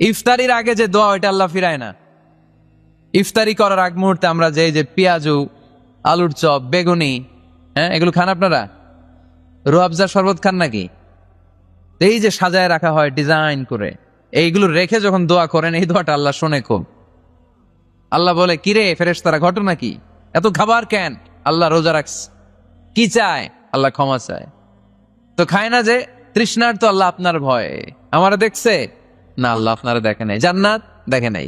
ইফতারির আগে যে দোয়া ওইটা আল্লাহ ফিরায় না। ইফতারি করার আগ মুহূর্তে আমরা যে পেঁয়াজু, আলুর চপ, বেগুনি, হ্যাঁ এগুলো খান আপনারা? রুয়াবজা শরবত খান নাকি? এই যে সাজায় রাখা হয় ডিজাইন করে, এইগুলো রেখে যখন দোয়া করেন এই দোয়াটা আল্লাহ শোনে খুব। আল্লাহ বলে, কিরে ফেরেশতারা ঘটনা কি, এত খাবার কেন? আল্লাহ রোজা রাখছে। কি চায়? আল্লাহ ক্ষমা চায়। তো খায় না যে তৃষ্ণার, তো আল্লাহ আপনার ভয়। আমারা দেখছে না, আল্লাহ আপনারা দেখে নাই। জান্নাত দেখে নাই,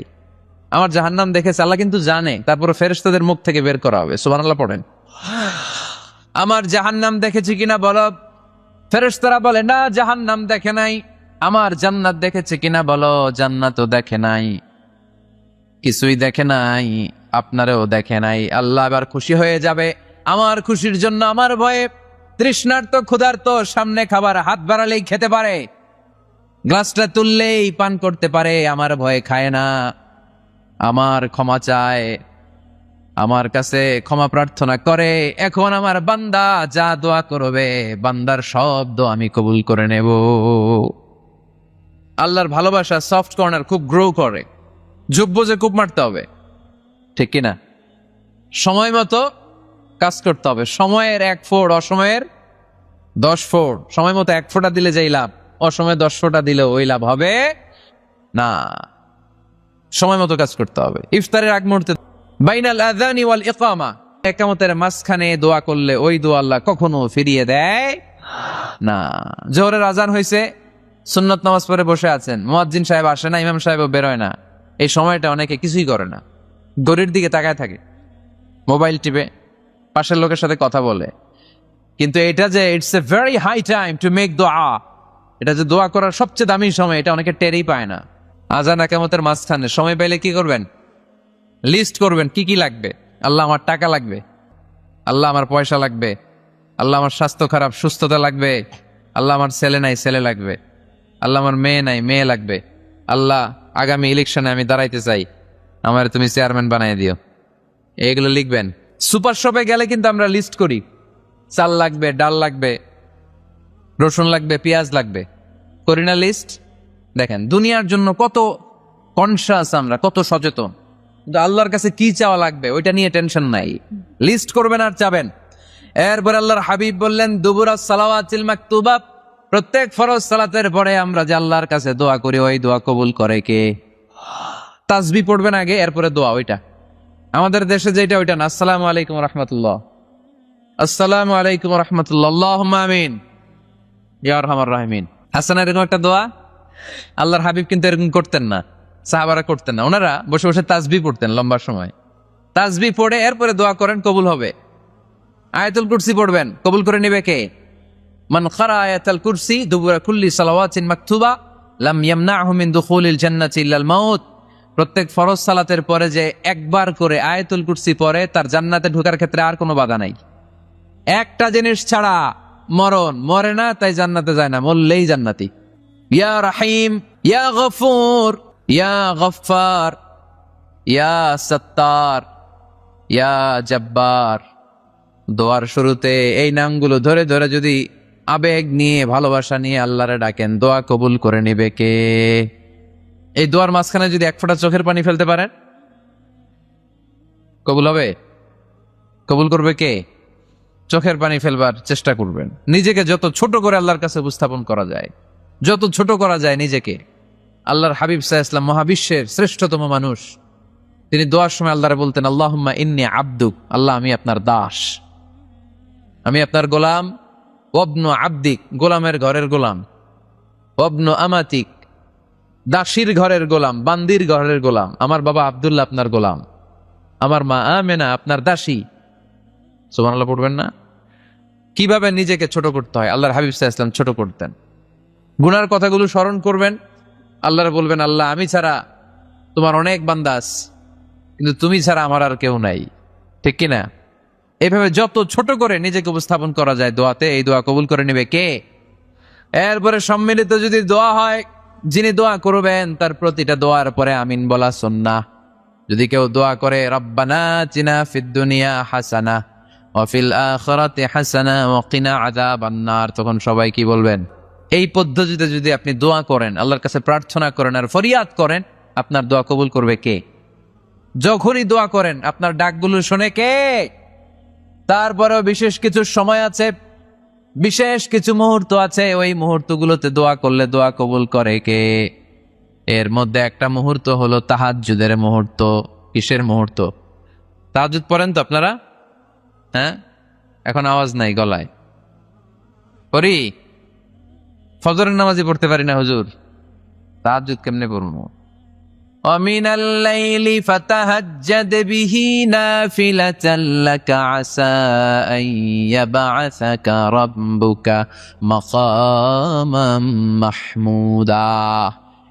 আমার জাহান্নাম দেখেছে আল্লাহ কিন্তু জানে। তারপরে ফেরেশতাদের মুখ থেকে বের করা হবে। সুবহানাল্লাহ পড়েন। আমার জাহান্নাম দেখেছি কিনা বলো। ফেরেশতারা বলে না, জাহান্নাম দেখে নাই। আমার জান্নাত দেখেছে কিনা বলো, জান্নাতও দেখে নাই। কিছুই দেখে নাই, আপনারও দেখে নাই। আল্লাহ এবার খুশি হয়ে যাবে। আমার খুশির জন্য আমার ভয়ে তৃষ্ণার্ত ক্ষুধার্ত সামনে খাবার হাত বাড়ালেই খেতে পারে, গ্লাসটা তুললেই পান করতে পারে, আমার ভয়ে খায় না। আমার ক্ষমা চায়, আমার কাছে ক্ষমা প্রার্থনা করে। এখন আমার বান্দা যা দোয়া করবে, বান্দার সব দোয়া আমি কবুল করে নেব। আল্লাহর ভালোবাসা সফট কর্নার খুব গ্রো করে। যোগ্য যে কূপ মারতে হবে, ঠিক কিনা? সময় মতো কাজ করতে হবে। সময়ের 1 ফোঁট, অসময়ের 10 ফোঁট। সময় মতো 1 ফোঁটা দিলে যেই লাভ, অসময়ে 10 ফোঁটা দিলে ওই লাভ হবে না। সময় মতো কাজ করতে হবে। ইফতারের আগ মুহূর্তে বাইনাল আযানি ওয়াল ইকামা, ইকামতের মাঝখানে দোয়া করলে ওই দোয়া আল্লাহ কখনো ফিরিয়ে দেয় না। জোহরের আজান হয়েছে, সুন্নত নামাজ পড়ে বসে আছেন, মুয়াজ্জিন সাহেব আসে না, ইমাম সাহেবও বেরোয় না। এই সময়টা অনেকে কিছুই করে না, ঘড়ির দিকে তাকায় থাকে, মোবাইল টিপে, পাশের লোকের সাথে কথা বলে। কিন্তু এটা যে it's a very high time to make দোয়া, এটা যে দোয়া করার সবচেয়ে দামি সময়, এটা অনেকে টেরই পায় না। আজান ইকামতের মাঝখানে সময় পাইলে কি করবেন? লিস্ট করবেন কি কি লাগবে। আল্লাহ আমার টাকা লাগবে, আল্লাহ আমার পয়সা লাগবে, আল্লাহ আমার স্বাস্থ্য খারাপ, সুস্থতা লাগবে, আল্লাহ আমার ছেলে নাই, ছেলে লাগবে, আল্লাহ আমার মেয়ে নাই, মেয়ে লাগবে, আল্লাহ আগামী ইলেকশনে আমি দাঁড়াইতে চাই, আমার তুমি চেয়ারম্যান বানাই দিও। এগুলো লিখবেন। সুপার শপে গেলে কিন্তু আমরা লিস্ট করি, চাল লাগবে, ডাল লাগবে, রসুন লাগবে, পেঁয়াজ লাগবে, করি না লিস্ট? দেখেন দুনিয়ার জন্য কত কনসাস আমরা, কত সচেতন। কিন্তু আল্লাহর কাছে কি চাওয়া লাগবে ওইটা নিয়ে টেনশন নাই, লিস্ট করবেন আর চাবেন। এরপর আল্লাহর হাবিব বললেন, দুবুরাস সালাওয়াতিল মাকতুবা, প্রত্যেক ফরজ সালাতের পরে আমরা যে আল্লাহর কাছে দোয়া করি, ওই দোয়া কবুল করে কে? তাসবিহ পড়বেন আগে, এরপরে দোয়া। ওইটা আমাদের দেশে যেটা, ওইটা না। আসসালামু আলাইকুম রাহমাতুল্লাহ, আসসালামু আলাইকুম রাহমাতুল্লাহ, আল্লাহুম্মা আমিন ইয়া আরহামার রাহিমিন। হাসান, এরকম একটা দোয়া আল্লাহর হাবিব কিন্তু এরকম করতেন না, সাহাবারা করতেন না। ওনারা বসে বসে তাসবিহ পড়তেন লম্বা সময়। তাসবিহ পড়ে এরপরে দোয়া করেন, কবুল হবে। আয়াতুল কুরসি পড়বেন, কবুল করে নিবে কে? মান ক্বারা আয়াতুল কুরসি দুবুরা কুল্লি সালাওয়াতিন মাকতুবা লাম ইয়ামনাহু মিন দুখুলিল জান্নাতি ইল্লাল মাউত। প্রত্যেক ফরজ সালাতের পরে যে একবার করে আয়াতুল কুরসি পড়ে, তার জান্নাতে ঢোকার ক্ষেত্রে আর কোনো বাধা নাই। একটা জিনিস ছাড়া, মরণ। মরে না তাই জান্নাতে যায় না, মরলেই জান্নাতি। ইয়া রাহিম, ইয়া গফুর, ইয়া গফফার, ইয়া সত্তার, ইয়া জব্বার। দোয়ার শুরুতে এই নামগুলো ধরে ধরে যদি আবেগ নিয়ে, ভালোবাসা নিয়ে আল্লাহরে ডাকেন, দোয়া কবুল করে নিবে কে? এই দোয়ার মাঝখানে যদি 1 ফোঁটা চোখের পানি ফেলতে পারেন, কবুল হবে? কবুল করবে কে? চোখের পানি ফেলবার চেষ্টা করবেন। নিজেকে যত ছোট করে আল্লাহর কাছে উপস্থাপন করা যায়, যত ছোট করা যায় নিজেকে। আল্লাহর হাবিব সাল্লাল্লাহু আলাইহি ওয়াসাল্লাম মহাবিশ্বের শ্রেষ্ঠতম মানুষ, তিনি দোয়ার সময় আল্লাহরে বলতেন, আল্লাহুম্মা ইন্নী আবদুক, আল্লাহ আমি আপনার দাস, আমি আপনার গোলাম। ওয়াবনু আবদিক, গোলামের ঘরের গোলাম। ওয়াবনু আমাতিক, দাসীর ঘরের গোলাম, বান্দির ঘরের গোলাম। আমার বাবা আব্দুল্লাহ আপনার গোলাম, আমার মা আমেনা আপনার দাসী। সুবহানাল্লাহ পড়বেন না? কিভাবে নিজেকে ছোট করতে হয় আল্লাহর হাবিব সাল্লাল্লাহু আলাইহি ওয়াসাল্লাম ছোট করতেন। গুনার কথাগুলো স্মরণ করবেন, আল্লাহরে বলবেন, আল্লাহ আমি ছাড়া তোমার অনেক বান্দা আছে, কিন্তু তুমি ছাড়া আমার আর কেউ নাই, ঠিক কিনা? এইভাবে যত ছোট করে নিজেকে উপস্থাপন করা যায় দোয়াতে, এই দোয়া কবুল করে নেবে কে? এরপরে সম্মিলিত যদি দোয়া হয়, যিনি দোয়া করবেন তার প্রতিটা দোয়ার পরে আমিন বলা সুন্নাহ। যদি কেউ দোয়া করে রব্বানা আতিনা ফিদ দুনিয়া হাসানা ওয়া ফিল আখিরাতি হাসানা ওয়া কিনা আযাবান নার, তখন সবাই কি বলবেন? এই পদ্ধতিতে যদি আপনি দোয়া করেন, আল্লাহর কাছে প্রার্থনা করেন আর ফরিয়াদ করেন, আপনার দোয়া কবুল করবে কে? যখনই দোয়া করেন আপনার ডাকগুলো শোনে কে? তারপরেও বিশেষ কিছু সময় আছে, বিশেষ কিছু মুহূর্ত আছে, ওই মুহূর্তগুলোতে দোয়া করলে দোয়া কবুল করে কে? এর মধ্যে একটা মুহূর্ত হলো তাহাজ্জুদের মুহূর্ত। কিসের মুহূর্ত? তাহাজ্জুদ পড়েন তো আপনারা? হ্যাঁ, এখন আওয়াজ নাই গলায়। পড়ি? ফজরের নামাজই পড়তে পারি না হুজুর, তাহাজ্জুদ কেমনে পড়বো? ومن الليل فتهجد به نافلة لك عسى أن يبعثك ربك مقاما محمودا।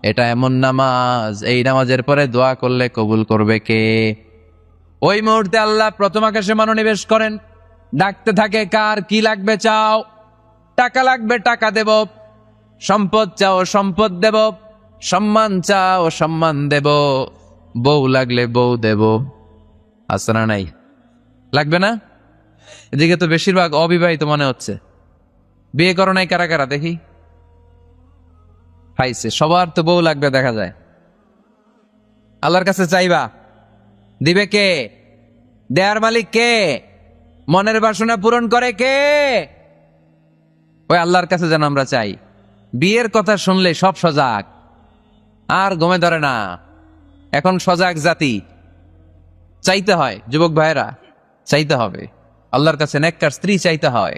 এটা এমন নামাজ, এই নামাজের পরে দোয়া করলে কবুল করবে কে? ওই মুহূর্তে আল্লাহ প্রথম আকাশে মনোনিবেশ করেন, ডাকতে থাকে, কার কি লাগবে চাও? টাকা লাগবে টাকা দেব, সম্পদ চাও সম্পদ দেব, সম্মান চাও সম্মান দেব, বউ লাগলে বউ দেব। আছে না নাই? লাগবে না? এদিকে তো বেশিরভাগ অবিবাহিত মনে হচ্ছে। বিয়ে করো নাই কারা কারা দেখি? পাইছে, সবার তো বউ লাগবে দেখা যায়। আল্লাহর কাছে চাইবা, দিবে কে? দেয়ার মালিক কে? মনের বাসনা পূরণ করে কে? ওই আল্লাহর কাছে যেন আমরা চাই। বিয়ের কথা শুনলে সব সজাগ, আর গমে ধরে না। এখন সজাগ জাতি, চাইতে হয়। যুবক ভাইরা চাইতে হবে আল্লাহর কাছে, নেককার স্ত্রী চাইতে হয়,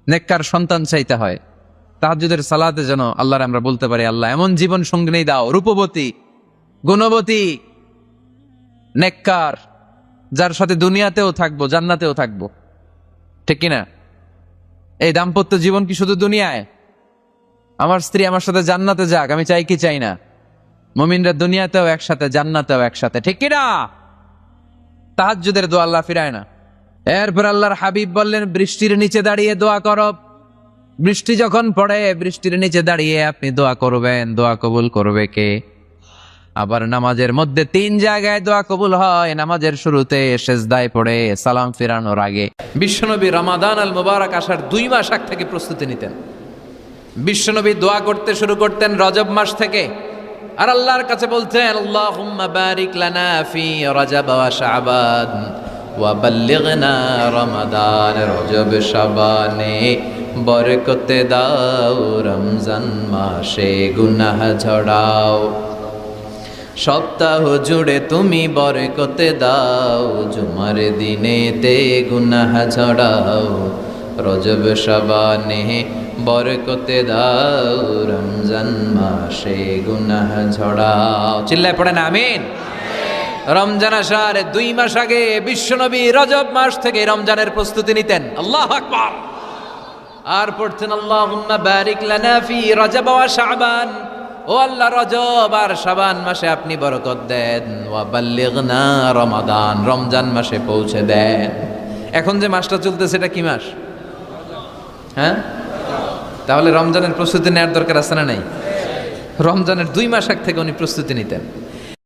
নেককার সন্তান চাইতে হয়। তাহাজ্জুদের সালাতে যেন আল্লাহর আমরা বলতে পারি, আল্লাহ এমন জীবন সঙ্গিনী দাও, রূপবতী, গুণবতী, নেককার, যার সাথে দুনিয়াতেও থাকবো জান্নাতেও থাকবো। ঠিক কিনা? এই দাম্পত্য জীবন কি শুধু দুনিয়ায়? আমার স্ত্রী আমার সাথে জান্নাতে যাক, আমি চাই কি চাই না? মুমিনরা দুনিয়াতেও একসাথে, জান্নাতেও একসাথে। ঠিক কিনা? তাহাজ্জুদের দোয়া আল্লাহ ফিরায় না। এরপর আল্লাহর হাবিব বললেন, বৃষ্টির নিচে দাঁড়িয়ে দোয়া করো। বৃষ্টি যখন পড়ে বৃষ্টির নিচে দাঁড়িয়ে আপনি দোয়া করবেন, দোয়া কবুল করবে কে? আবার নামাজের মধ্যে 3 জায়গায় দোয়া কবুল হয়। নামাজের শুরুতে, সেজদায় পড়ে, সালাম ফিরানোর আগে। বিশ্বনবী রমাদান আল মুবারক আসার 2 মাস আগ থেকে প্রস্তুতি নিতেন। বিশ্বনবী দোয়া করতে শুরু করতেন রজব মাস থেকে, আর আল্লাহর কাছে বলতেন, আল্লাহুম্মা বারিক লানা ফি রজব ওয়া শাবান ওয়া বাল্লিগনা রমাদান। রজব শাবানে বরকতে দাও, রমজান মাসে গুনাহ ঝরাও। সপ্তাহ জুড়ে তুমি বরকতে দাও, জুমার দিনেতে গুনাহ ঝরাও। রজব শাবানে বরকতে দাও, রমজান মাসে গুনাহ ঝরাও। চিল্লায় পড়েন আমিন। রমজান আসার 2 মাস আগে বিশ্বনবী রজব মাস থেকে রমজানের প্রস্তুতি নিতেন। আল্লাহু আকবার। আর পড়তেন, আল্লাহুম্মা বারিক লানা ফি রজব ওয়া শাবান। ও আল্লাহ, রজব আর শাবান মাসে আপনি বরকত দেন। ওয়া বাল্লিগনা রমাদান, রমজান মাসে পৌঁছে দেন। এখন যে মাসটা চলতেছে এটা কি মাস? হ্যাঁ, তাহলে রমজানের প্রস্তুতি নেওয়ার দরকার আছে না নাই? রমজানের 2 মাস আগ থেকে উনি প্রস্তুতি নিতেন।